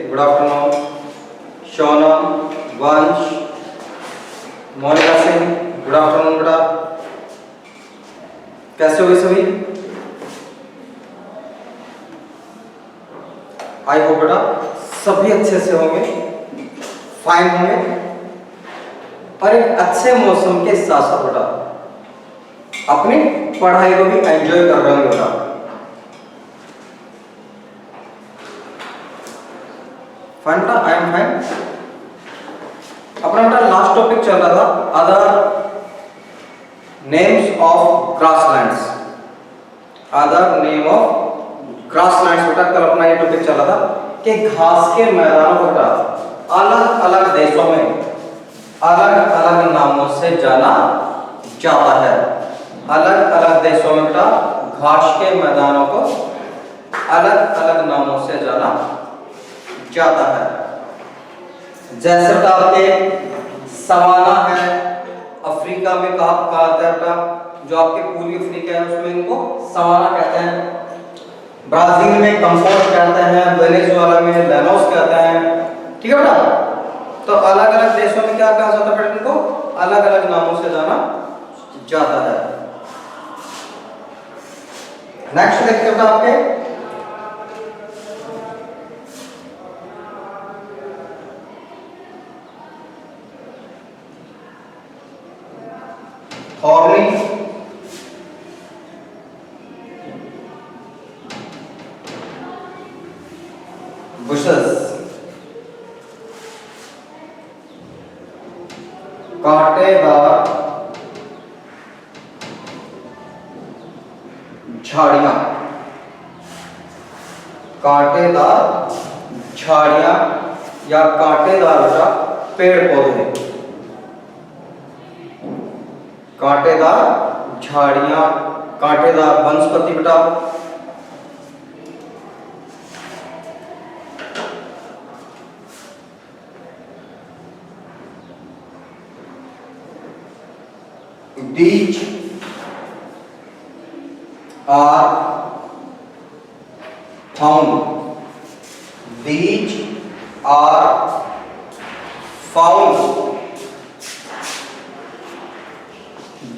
Good afternoon. शोनम, वंश, Monika Singh, good afternoon बेटा। कैसे हो सभी? आई होप बेटा सभी अच्छे से होंगे, फाइन होंगे और एक अच्छे मौसम के साथ साथ बेटा अपनी पढ़ाई को भी एंजॉय कर रहे होंगे बेटा। फाइन बेटा, आई एम फाइन। अपना बेटा लास्ट टॉपिक चल रहा था other names of grasslands. Other name of grasslands बेटा कल अपना ये टॉपिक चला था कि घास के मैदानों को बेटा अलग अलग देशों में अलग अलग नामों से जाना जाता है। अलग अलग देशों में बेटा घास के मैदानों को अलग अलग नामों से जाना जाता है। जैसे बेटा आपके सवाना है, अफ्रीका में कहा जाता है बेटा, जो आपके पूर्वी अफ्रीका है उसमें इनको सवाना कहते हैं। ब्राजील में कंफोर्ट कहते हैं, वेनेजुएला में लैनोस कहते हैं। ठीक है बेटा, तो अलग अलग देशों में क्या कहा जाता है बेटा, इनको अलग अलग नामों से जाना जाता है। नेक्स्ट देखते हैं बेटा आपके थॉर्नी, बुशेस, कांटेदार झाड़ियां, कांटेदार झाड़ियां या कांटेदार बेटा पेड़ पौधे। कांटेदार झाड़ियां, कांटेदार वनस्पति बेटा। These are found. These are found.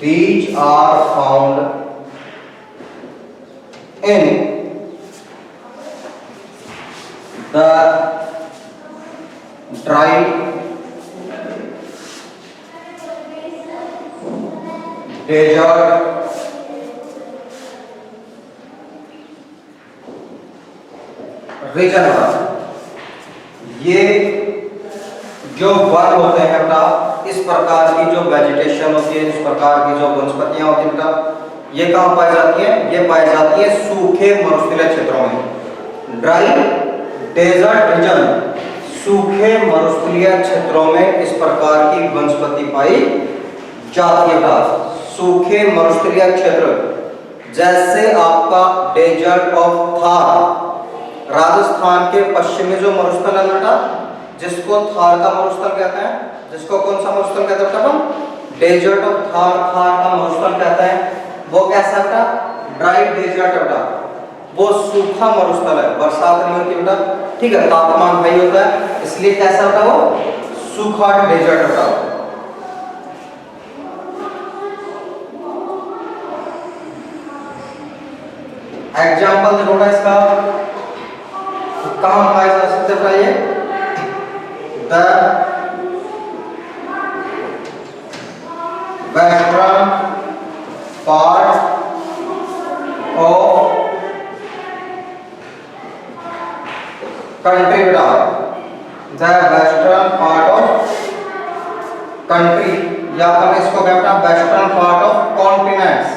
These are found in the dry desert region. ये जो वन होते हैं बेटा, इस प्रकार की जो वेजिटेशन होती है, इस प्रकार की जो वनस्पतियां होती है बेटा, ये कहाँ पाई जाती है? ये पाई जाती है सूखे मरुस्थलीय क्षेत्रों में। ड्राई डेजर्ट रीजन, सूखे मरुस्थलीय क्षेत्रों में इस प्रकार की वनस्पति पाई जाती है बेटा। सूखे मरुस्थलीय क्षेत्र जैसे आपका डेजर्ट ऑफ थार, राजस्थान के पश्चिमी जो मरुस्थल है बेटा, जिसको थार का मरुस्थल कहते हैं। जिसको कौन सा मरुस्थल कहते हैं बेटा? डेजर्ट ऑफ थार, थार का मरुस्थल कहते हैं। वो कैसा बेटा? ड्राई डेजर्ट बेटा, वो सूखा मरुस्थल है, बरसात नहीं होती बेटा। ठीक है, तापमान हाई होता है, इसलिए कैसा बेटा? वो सूखा डेजर्ट बेटा। एग्जाम्पल देखो इसका, कहां पाए जा सकते हैं ये? The western part of country बेटा, the western part of country, या हम इसको कहते हैं western part of continents.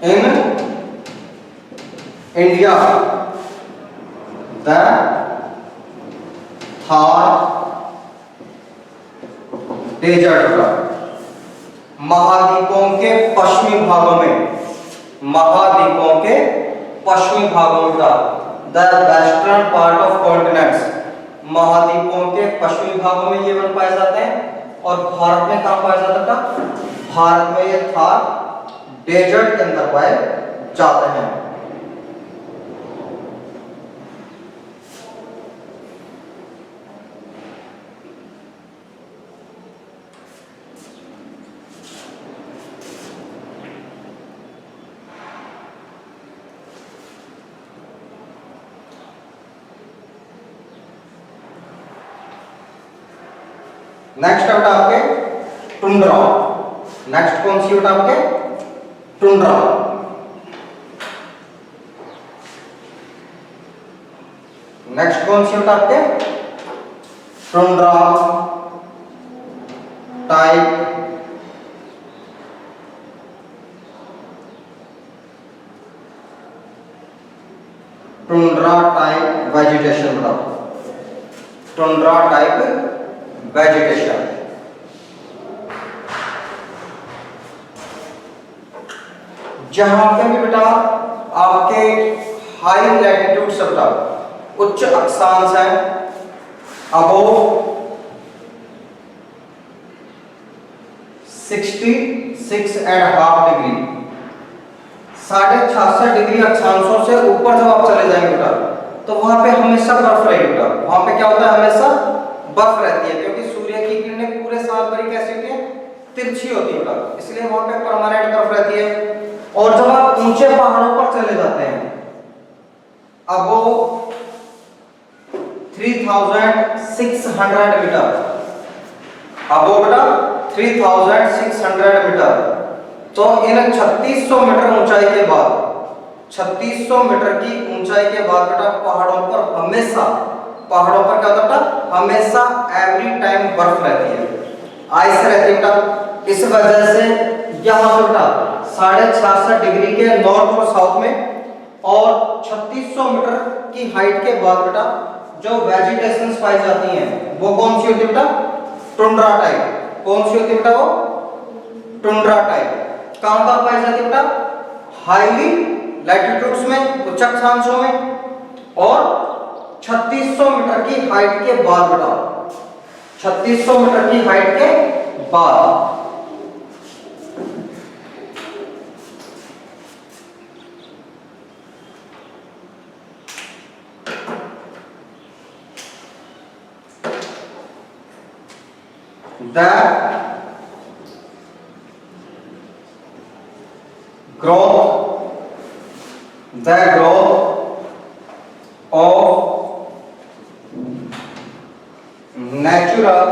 In India, the Thar desert महाद्वीपों के पश्चिमी भागों में, महाद्वीपों के पश्चिमी भागों का the western part of continents, महाद्वीपों के पश्चिमी भागों में ये वन पाए जाते हैं। और भारत में कहाँ पाया जाता था? भारत में ये थार डेजर्ट के अंदर पाए जाते हैं। नेक्स्ट है आपके टुंड्रा। नेक्स्ट कौन सी बेटा आपके? टुंड्रा। नेक्स्ट कौन सी बेटा आपके? Tundra type tundra type vegetation बेटा। Tundra type vegetation. जहां पे भी बेटा आपके हाई लैटिट्यूड से बेटा उच्च अक्षांश है, अबो 66.5 डिग्री, 66.5 डिग्री अक्षांशों से ऊपर जब आप चले जाएंगे बेटा तो वहां पे हमेशा बर्फ रहेगी बेटा। वहां पे क्या होता है? हमेशा बर्फ रहती है, क्योंकि सूर्य की किरणें पूरे साल भर कैसी होती है? तिरछी होती है बेटा, इसलिए वहां पे परमानेंट बर्फ रहती है। और जब आप ऊंचे पहाड़ों पर चले जाते हैं, अब वो 3600 मीटर, अब वो बेटा 3600 मीटर, तो इन 3600 मीटर ऊंचाई के बाद, 3600 मीटर की ऊंचाई के बाद बेटा पहाड़ों पर हमेशा, पहाड़ों पर क्या होता है? हमेशा एवरी टाइम बर्फ रहती है, आइस रहती है बेटा। इस वजह से यहाँ पे बेटा 66.5 डिग्री के नॉर्थ और साउथ में और 3600 मीटर की हाइट के बाद बेटा जो वेजिटेशंस पाई जाती हैं वो कौन सी होती है बेटा? Tundra type. कौन सी होती है बेटा? वो टुंड्रा टाइप। कहां कहां पाई जाती है बेटा? हाईली लैटिट्यूड्स में, उच्च अक्षांशों में, और 3600 मीटर की हाइट के बाद बेटा, 3600 मीटर की हाइट के बाद। The growth of natural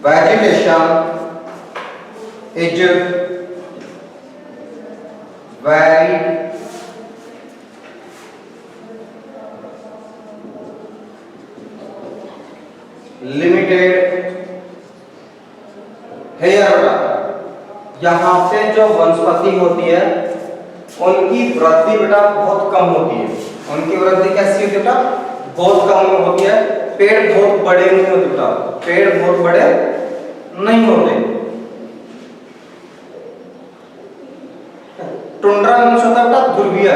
vegetation is very limited है यार। यहाँ पे जो वनस्पति होती है उनकी वृद्धि बेटा बहुत कम होती है। उनकी वृद्धि कैसी होती है बेटा? बहुत कम होती है। पेड़ बहुत बड़े नहीं होते बेटा, पेड़ बहुत बड़े नहीं होते। टुंड्रा वंश होता है बेटा ध्रुवीय।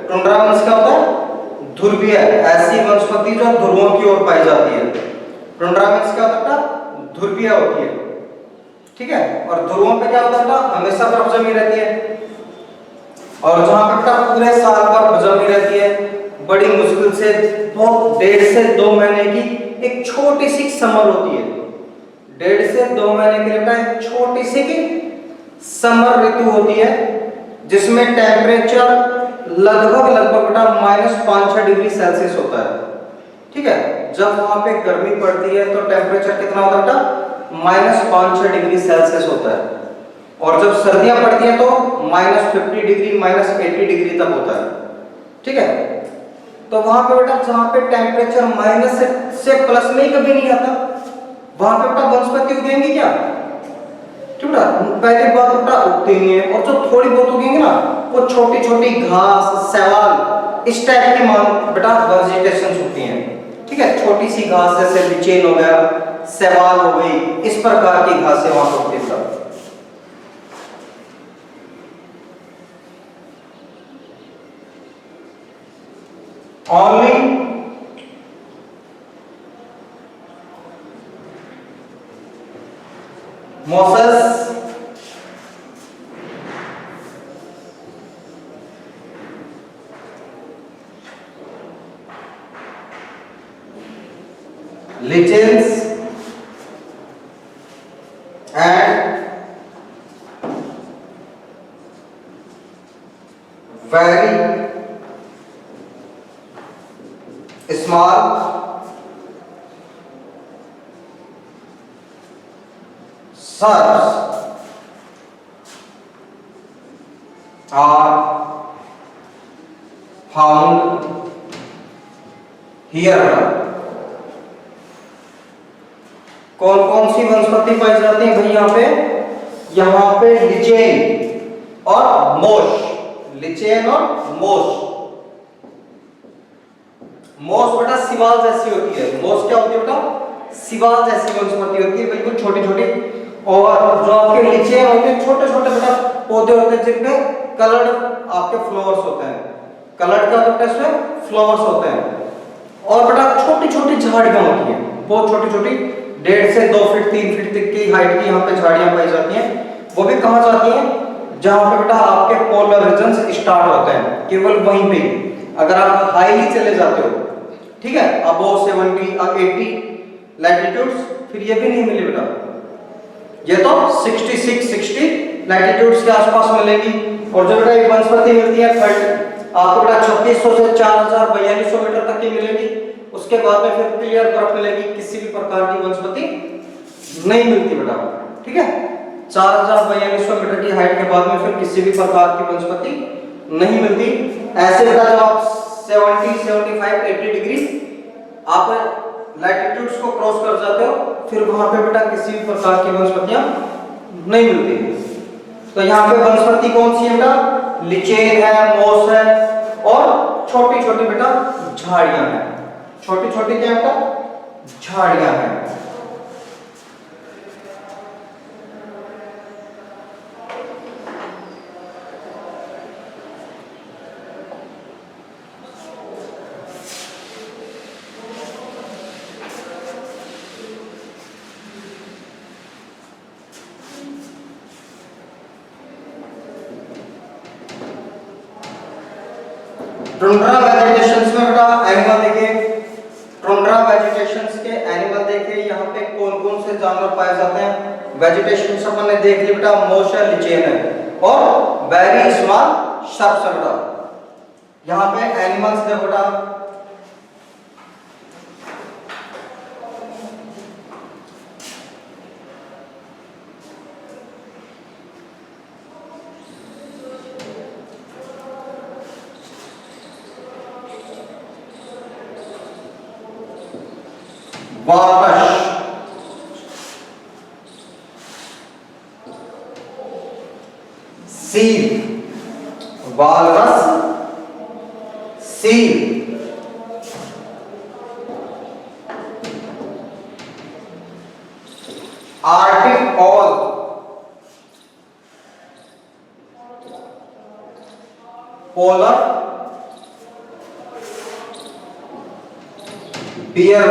टुंड्रा वंश क्या होता है? ध्रुवीय। ऐसी वनस्पति जो ध्रुवों की ओर पाई जाती है। टुंड्रा वंश क्या होता है? ध्रुवीय होती है, ठीक है। और ध्रुवों पे क्या होता है? हमेशा बर्फ जमी रहती है। और जहां पे पूरे साल बर्फ जमी रहती है, बड़ी मुश्किल से बहुत 1.5 से 2 महीने की एक छोटी सी समर होती है। 1.5 से 2 महीने के लिए एक छोटी सी की समर ऋतु होती है, जिसमें टेम्परेचर लगभग बेटा -5-6 डिग्री सेल्सियस होता है, ठीक है। जब वहां पे गर्मी पड़ती है तो टेम्परेचर कितना होता है बेटा? -5-6 डिग्री सेल्सियस होता है। और जब सर्दियां पड़ती हैं तो -50 डिग्री -80 डिग्री तक होता है, ठीक है। तो वहां पे बेटा जहां पे टेम्परेचर माइनस से प्लस में ही कभी नहीं आता, वहां पे बेटा वनस्पति उगेंगी क्या? ठीक बेटा, पहली बात बेटा उगती नहीं है। और जो थोड़ी बहुत उगेंगी ना, वो छोटी छोटी घास, शैवाल, इस टाइप की बेटा वेजिटेशन होती हैं, ठीक है। छोटी सी घास जैसे लिचेन हो गया, शैवाल हो गई, इस प्रकार की घासें वहां पर होती है। only mosses lichens and very small serves are found here। कौन कौन सी वनस्पति पाई जाती है भाई यहाँ पे लिचेन और मोश, लिचेन और मोश। मोश बेटा सिवाल जैसी होती है, मोश क्या होती है बेटा, सिवाल जैसी वनस्पति होती है, बिल्कुल छोटी छोटी। और जो आपके लिचेन होते हैं छोटे छोटे बेटा पौधे होते हैं जिनमें कलर्ड आपके फ्लावर्स होते हैं, कलर्ड का होता है इसमें फ्लावर्स होते हैं। और बेटा छोटी छोटी झाड़ियां होती हैं, बहुत छोटी छोटी, 1.5 से 2 फीट 3 फीट तक की हाइट की यहाँ पे झाड़ियां पाई जाती हैं। वो भी कहाँ जाती हैं, जहाँ पे बेटा आपके पोलर रीजन्स स्टार्ट होते हैं, केवल वहीं पे। अगर आप हाईली चले जाते हो, ठीक है, अबव 70 और 80 लैटिट्यूड्स, फिर ये भी नहीं मिले बेटा, ये तो 66 60 लैटिट्यूड्स के आसपास मिलेगी। और जो बेटा एक वनस्पति मिलती है आपको बेटा 3600 से 4000-4200 मीटर तक की मिलेगी। उसके बाद में फिर क्लियर बर्फ मिलेगी, किसी भी प्रकार की वनस्पति नहीं मिलती बेटा, ठीक है। 4000-4200 मीटर की हाइट के बाद में फिर किसी भी प्रकार की वनस्पति नहीं मिलती। ऐसे बेटा जब आप 70 75 80 डिग्री आप लैटिट्यूड्स को क्रॉस कर जाते हो, फिर वहां पे बेटा किसी भी प्रकार की वनस्पतियां नहीं मिलती। तो यहाँ पे वनस्पति कौन सी है बेटा, लिचेन है, मोस है और छोटी छोटी बेटा झाड़ियां हैं, छोटी छोटी क्या बेटा झाड़ियां हैं। टुंड्रा वेजिटेशंस में बेटा एनिमल देखिए, टुंड्रा वेजिटेशंस के एनिमल देखिए, यहाँ पे कौन कौन से जानवर पाए जाते हैं। वेजिटेशन अपन ने देख ली बेटा, मोश है, लिचेन है और वेरी स्मॉल श्रब्स है बेटा। यहाँ पे एनिमल्स देखो बेटा, walrus, seal, walrus, seal, Arctic all, polar bear,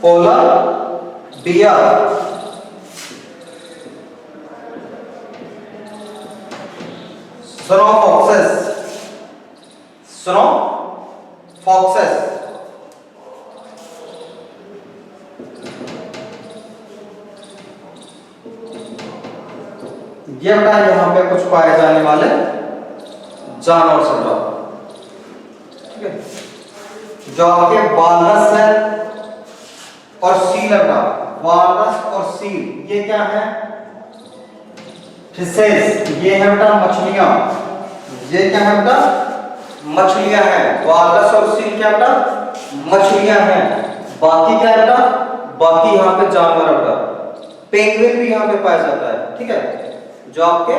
polar bear, snow foxes, snow foxes, ये बेटा यहाँ पे कुछ पाए जाने वाले जानवर सब, ठीक है। जो आपके वालरस है और सील है बेटा, वालरस और सील ये क्या है, फिशेस, ये है बेटा मछलियां, ये क्या है बेटा मछलियां हैं। वालरस और सील क्या बेटा मछलियां हैं। बाकी क्या है बेटा, बाकी यहाँ पे जानवर है बेटा, पेंगुइन भी यहाँ पे पाया जाता है, ठीक है। जो आपके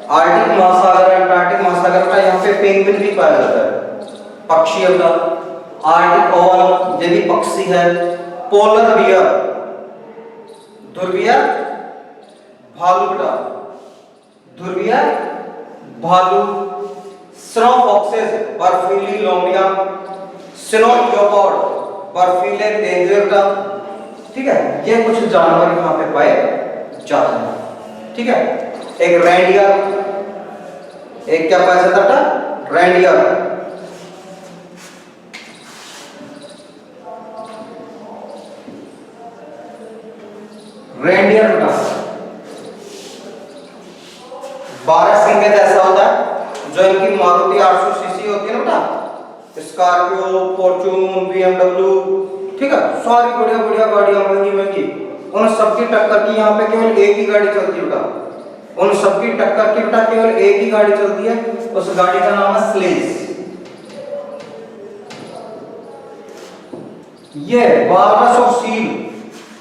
आर्कटिक महासागर, अंटार्कटिक महासागर का यहाँ पे पेंगुइन भी पाया जाता है, पक्षी है बेटा। आर्टिक ओवल ये भी पक्षी है। पोलर बियर, ध्रुवीय भालू बेटा, ध्रुवीय भालू। स्नो फॉक्सेस बर्फीली लोमड़ियां, स्नो लियोपार्ड बर्फीले तेंदुए, ठीक है, ये कुछ जानवर यहाँ पे पाए जाते हैं। ठीक है, एक रेंडियर, एक क्या पाया जाता था, रेंडियर। रेंडियर बेटा 12 सिंह के जैसा होता है, जो इनकी मारुति 800 सीसी होती है ना बेटा, स्कॉर्पियो, फॉर्च्यून, बीएमडब्ल्यू, ठीक है, सारी बढ़िया बढ़िया गाड़ियां महंगी महंगी, उन सबकी टक्कर की यहाँ पे केवल एक ही गाड़ी चलती है बेटा। उन सबकी टक्कर की बेटा केवल एक ही गाड़ी चलती है, उस गाड़ी का नाम है स्लेज। ये वालरस और सील,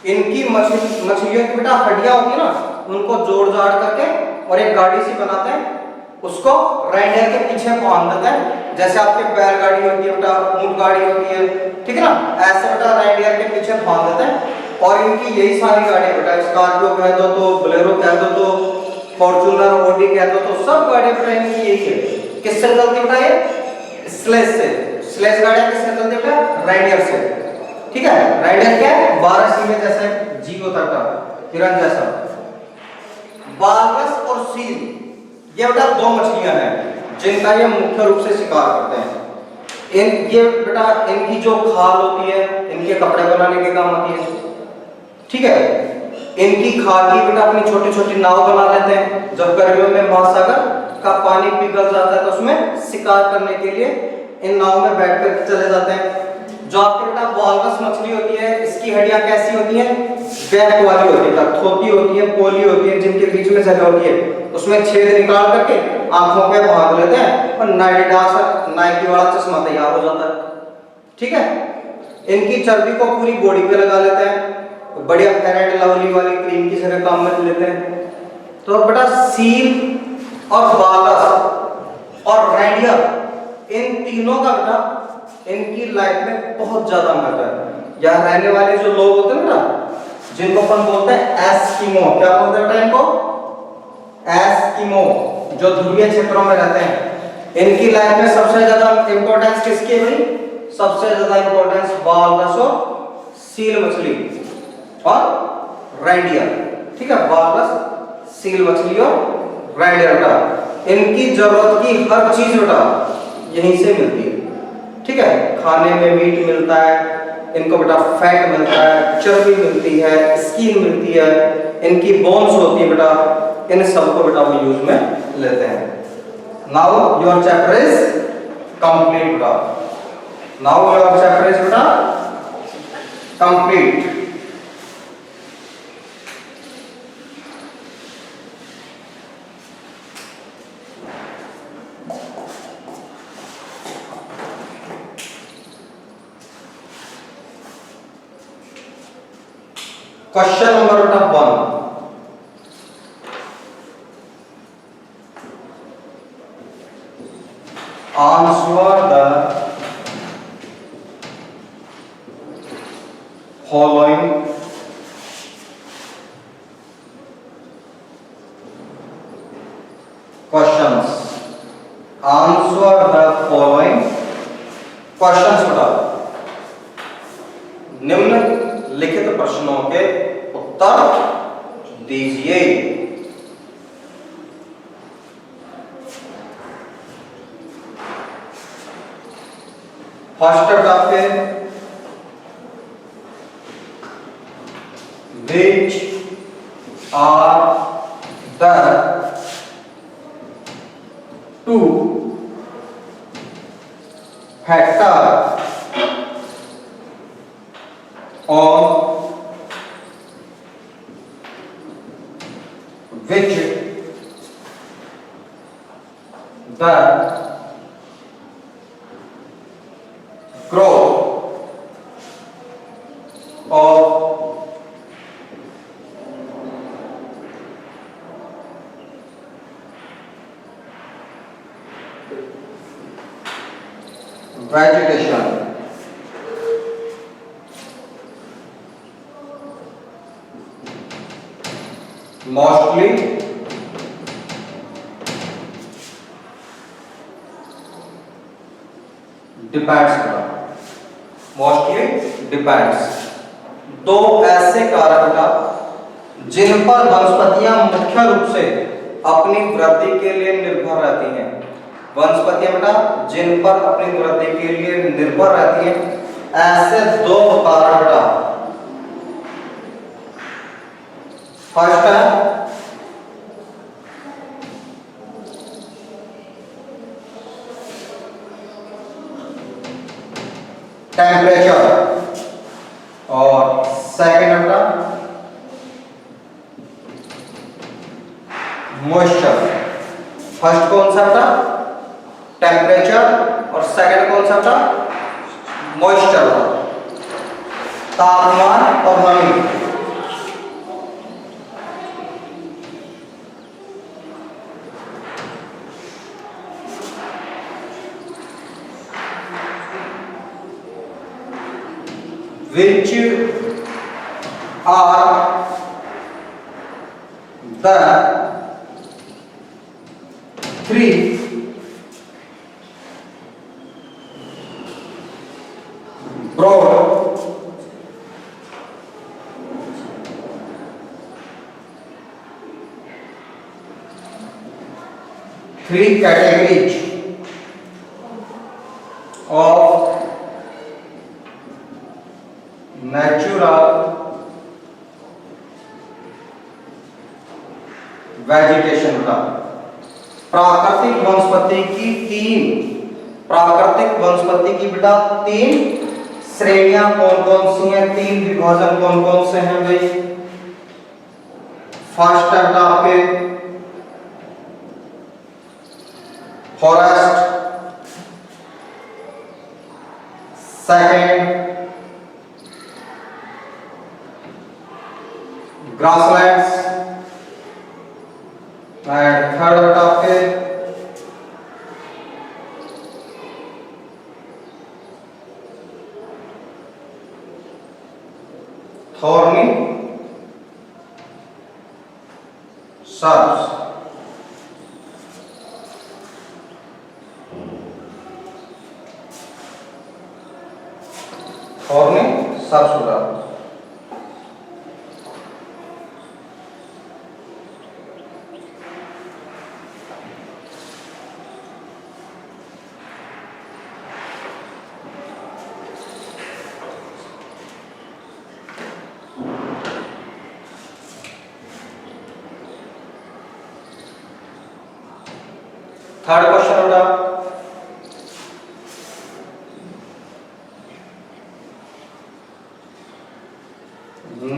इनकी मछलियों की बेटा हड्डियां होती है ना, उनको जोड़ जाड़ करके और एक गाड़ी सी बनाते हैं, उसको रेंडियर के पीछे बांध देते हैं, जैसे आपके बैलगाड़ी होती है बेटा, ऊंट गाड़ी होती है, ठीक है ना, ऐसे बेटा रेंडियर के पीछे बांध देते हैं। और इनकी यही सारी गाड़ी बेटा, स्कॉर्पियो कह दो तो, बोलेरो कह दो तो, फॉर्च्यूनर, ऑडी कह दो तो, सब गाड़ी बेटा इनकी यही है। किससे चलती बेटा ये? स्लेज से। स्लेज गाड़ियां किससे चलती बेटा? रेंडियर से। ठीक है, रेंडियर क्या है? 12 सिंह जैसे जीव होता है, हिरन जैसा। वालरस और सील, ये बेटा दो मछलियां हैं जिनका ये मुख्य रूप से शिकार करते हैं। ये बेटा इनकी जो खाल होती है, इनके कपड़े बनाने के काम आती है। ठीक है, इनकी खाल की बेटा अपनी छोटी छोटी नाव बना लेते हैं, जब गर्मियों में महासागर का पानी पिघल जाता है तो उसमें शिकार करने के लिए इन नाव में बैठ कर चले जाते हैं। जो आपके बेटा वालरस मछली होती है, इसकी हड्डियां कैसी होती हैं? गैप वाली होती है, थोती होती है, पोली होती है, जिनके बीच में जगह होती है, उसमें छेद निकाल करके आंखों पे बांध लेते हैं और नाइकी वाला चश्मा तैयार हो जाता है। ठीक है, इनकी चर्बी को पूरी बॉडी पे लगा लेते हैं, बढ़िया फेयर एंड लवली वाली क्रीम की जगह काम में लेते हैं। तो बेटा सील और वालरस और रेंडियर, इन तीनों का बेटा इनकी लाइफ में बहुत ज्यादा महत्व है। यहाँ रहने वाले जो लोग होते हैं ना, जिनको अपन बोलते हैं एस्किमो, क्या बोलते हैं बेटा इनको? एस्किमो, जो ध्रुवीय क्षेत्रों में रहते हैं, इनकी लाइफ में सबसे ज्यादा इंपॉर्टेंस किसकी है भाई? सबसे ज्यादा इंपॉर्टेंस वालरस और सील मछली और रेंडियर। ठीक है, वालरस, सील मछली और रेंडियर बेटा, इनकी जरूरत की हर चीज बेटा यहीं से मिलती है। ठीक है, खाने में मीट मिलता है इनको बेटा, फैट मिलता है, चर्बी मिलती है, स्किन मिलती है, इनकी बोन्स होती है बेटा, इन सबको बेटा वो यूज में लेते हैं। Now your chapter is complete बेटा। नाउ योर चैप्टर इज बेटा complete. Question number 1, answer the following questions। answer the following questions बेटा, निम्नलिखित प्रश्नों के उत्तर दीजिए। फर्स्ट आपके, which are the two factors of which the growth of vegetation mostly depends बेटा, mostly depends. दो ऐसे कारक बेटा जिन पर वनस्पतियां मुख्य रूप से अपनी वृद्धि के लिए निर्भर रहती हैं। वनस्पतियां बेटा जिन पर अपनी वृद्धि के लिए निर्भर रहती हैं, ऐसे दो कारक बेटा, फर्स्ट है टेम्परेचर और सेकंड बेटा मॉइस्चर। फर्स्ट कौन सा बेटा, टेम्परेचर, और सेकंड कौन सा बेटा, मॉइस्चर, तापमान और नमी। Which are the three broad categories of natural vegetation का। प्राकृतिक वनस्पति की बेटा तीन श्रेणियां कौन कौन सी हैं, तीन विभाजन कौन कौन से हैं भाई। फर्स्ट है बेटा आपके forest, second grasslands, and third बेटा आपके थॉर्नी सर्ब्स। थॉर्नी सर्ब्स होगा। थर्ड क्वेश्चन होगा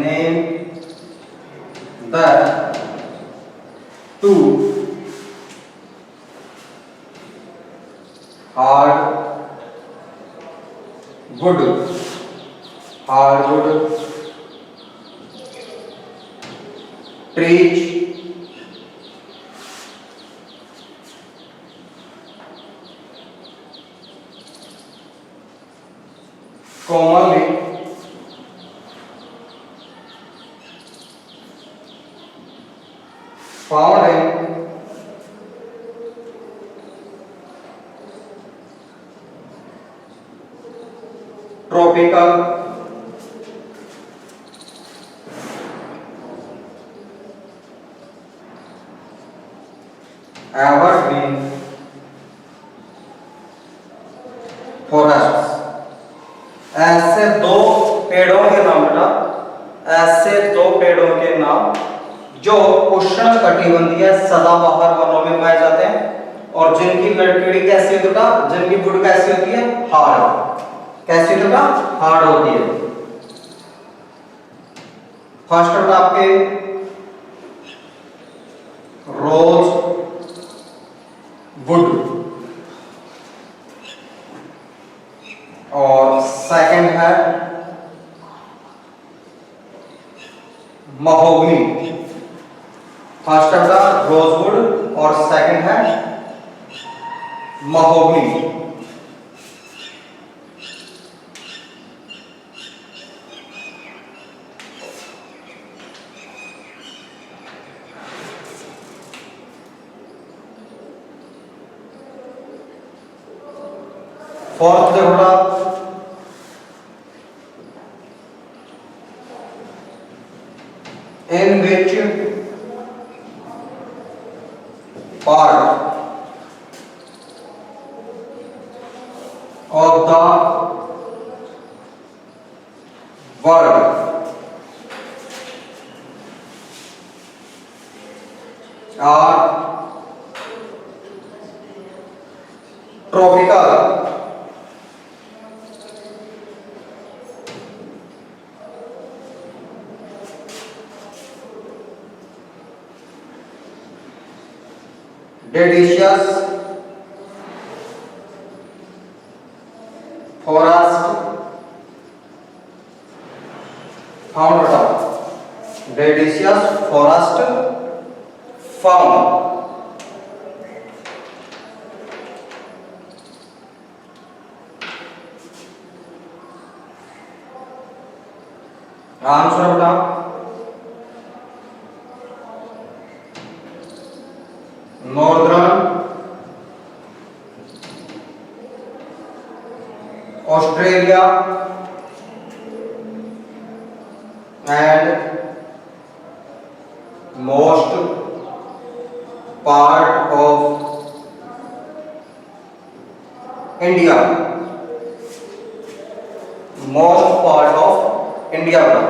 name the two hardwood trees commonly found in tropical evergreen forests। ऐसे दो पेड़ों के नाम बेटा, ऐसे दो पेड़ों के नाम जो उष्णकटिबंधीय सदाबहार वनों में पाए जाते हैं और जिनकी लकड़ी कैसी होती है, जिनकी वुड कैसी होती है, हार्ड। कैसी होती है, हार्ड होती है। फर्स्ट बेटा आपके रोज वुड और सेकंड है महोगनी। फर्स्ट है रोजवुड और सेकंड है महोगनी। फोर्थ देखो बेटा, in which part of the world are tropical deciduous forest found below, deciduous forest found answer बेटा northern Australia and most part of India, most part of India बेटा।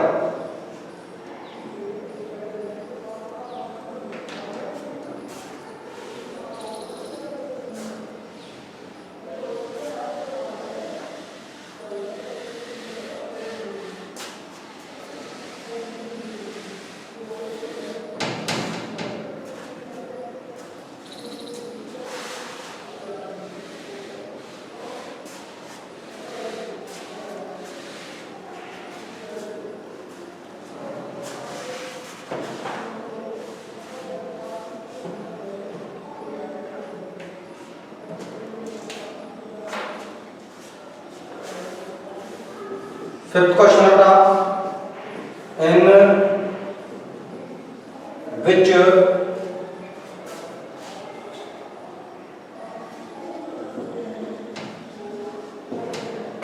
Fifth question बेटा, in which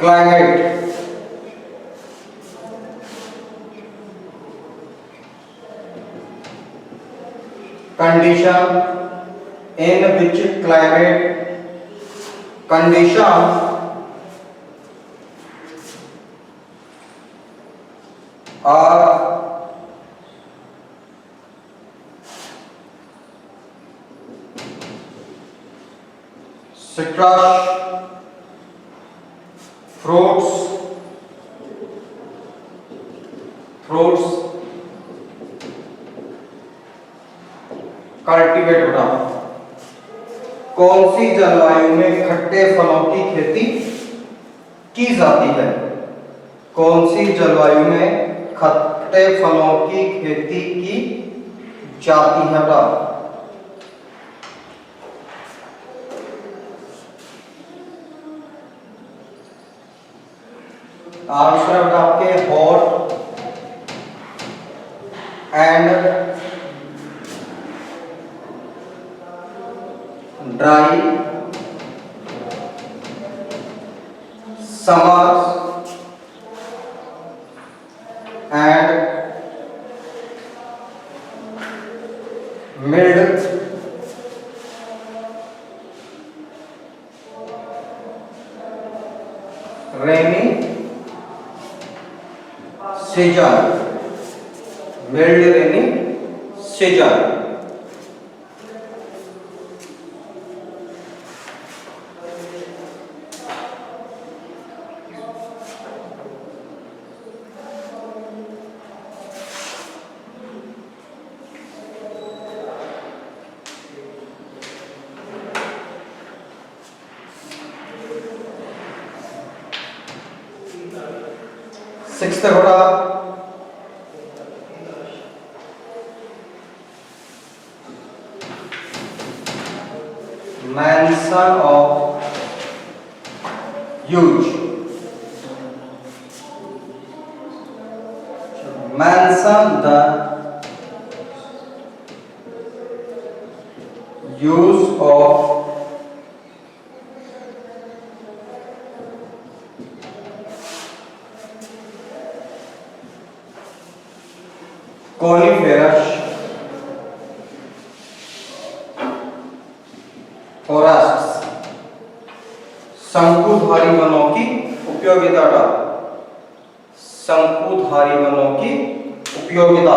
climate condition, in which climate condition are citrus fruits cultivate होता। कौन सी जलवायु में खट्टे फलों की खेती की जाती है? कौन सी जलवायु में खट्टे फलों की खेती की जाती है बेटा? आंसर बेटा आपके hot and dry summers and mild rainy season, mild rainy season। Sixth बेटा, mention of use, mention the use of coniferous forest, शंकुधारी वनों की उपयोगिता। शंकुधारी वनों की उपयोगिता।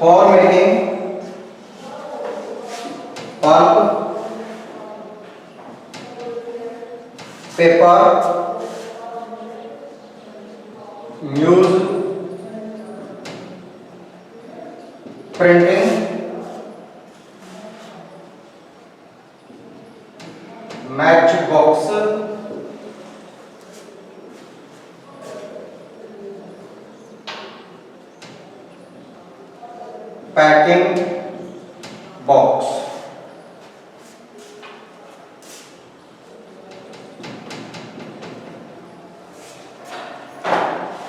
For making pulp, paper, news, printing, matchbox, packing box।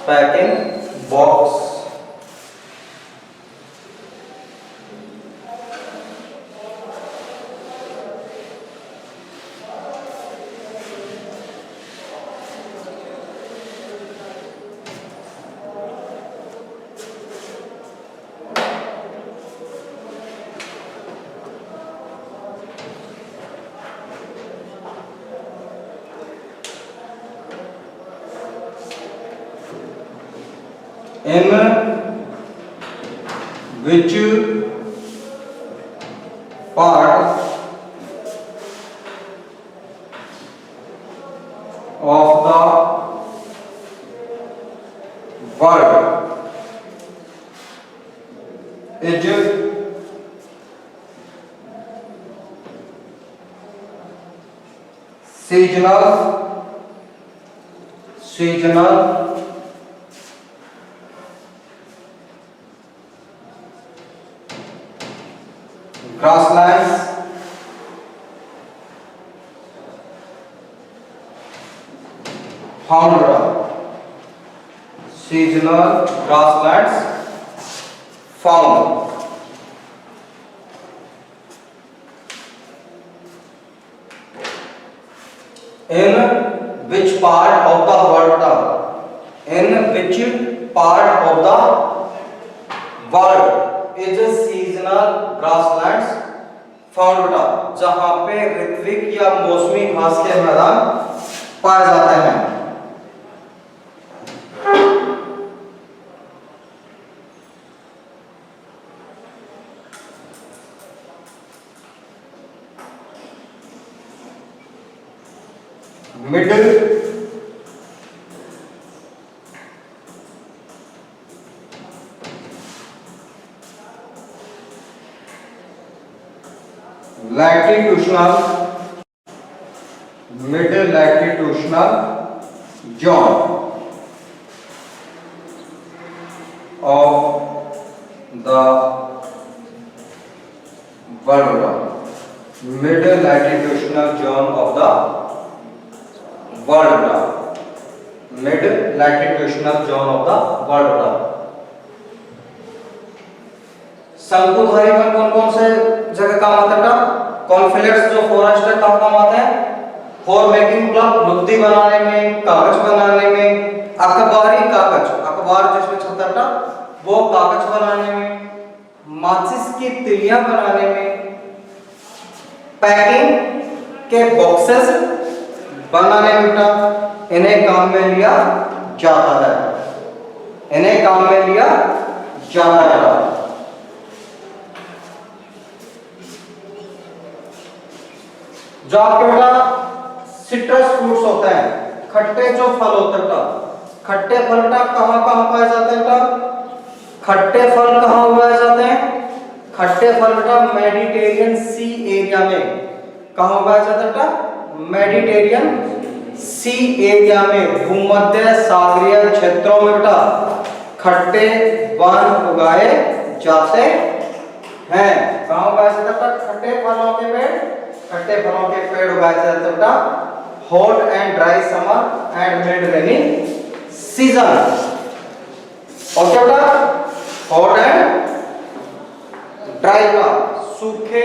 Packing box. In which part of the world is seasonal grasslands, found seasonal grasslands found in which part of the world, in which part of the world is seasonal grasslands found, बेटा जहां पे ऋतविक या मौसमी घास के मैदान पाए जाते हैं। Middle latitudinal, mid latitudinal zone of the world, mid latitudinal zone of the world, mid latitudinal zone of the world। शंकुधारी वन कौन कौन से जगह काम आता है? कॉन्फ्लिक्ट्स जो फॉरेस्ट है कहाँ काम आते हैं? फॉर मेकिंग क्लॉथ, लुगदी बनाने में, कागज बनाने में, अखबारी कागज, अखबार जिसमें छपता था वो कागज बनाने में, माचिस की तिलियां बनाने में, पैकिंग के बॉक्सेस बनाने में बेटा इन्हें काम में लिया जाता है, इन्हें काम में लिया जाता है। जो आपके बेटा सिट्रस फ्रूट्स होते हैं, खट्टे जो फल होते हैं, खट्टे फल बेटा कहाँ कहाँ पाए जाते हैं बेटा? खट्टे फल कहाँ उगाए जाते हैं? खट्टे फल बेटा मेडिटेरियन सी एरिया में। कहाँ उगाए जाते हैं बेटा? मेडिटेरियन सी एरिया में, भूमध्य सागरीय क्षेत्रों में बेटा खट्टे वन उगाए जाते हैं। कहाँ उगाए जाते हैं? खट्टे फलों के पेड़, खट्टे फलों के पेड़ उगाए जाते हैं बेटा hot and dry summer and mid rainy season. Okay बेटा, हॉट एंड ड्राई का, सूखे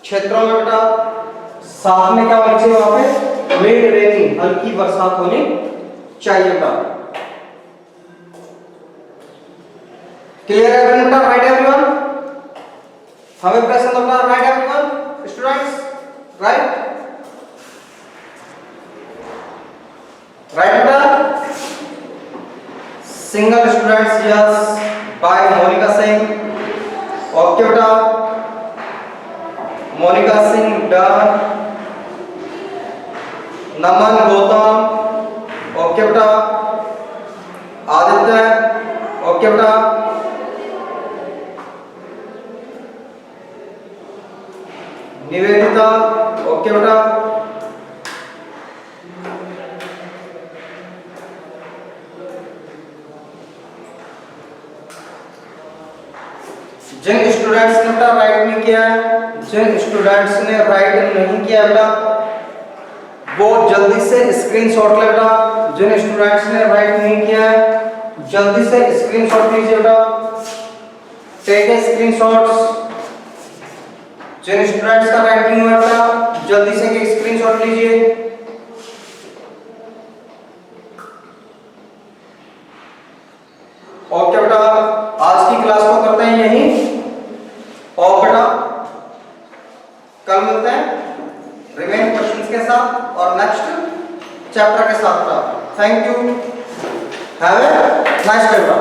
क्षेत्रों में बेटा साथ में क्या होना चाहिए, वहां पे मिड रेनिंग, हल्की बरसात होनी चाहिए बेटा। क्लियर है बेटा? राइट एवरीवन, हमें प्रश्न अपना right everyone students, right right बेटा। Single students yes by Monica Singh, okay बेटा, मोनिका सिंह डन। नमन गौतम, ओके बेटा, आदित्य, ओके बेटा, निवेदिता, ओके बेटा, जिन स्टूडेंट्स ने बेटा राइट नहीं किया है, जिन स्टूडेंट्स ने राइट नहीं किया बेटा वो जल्दी से स्क्रीनशॉट ले बेटा। जिन स्टूडेंट्स ने राइट नहीं किया है जल्दी से स्क्रीनशॉट लीजिए बेटा, टेक ए स्क्रीनशॉट्स। जिन स्टूडेंट्स का राइट नहीं हुआ बेटा जल्दी से एक स्क्रीनशॉट लीजिए। ओके बेटा, आज की क्लास को करते हैं यहीं, और बेटा कल मिलते हैं रिमेन क्वेश्चंस के साथ और नेक्स्ट चैप्टर के साथ। Thank you, have a nice day बेटा।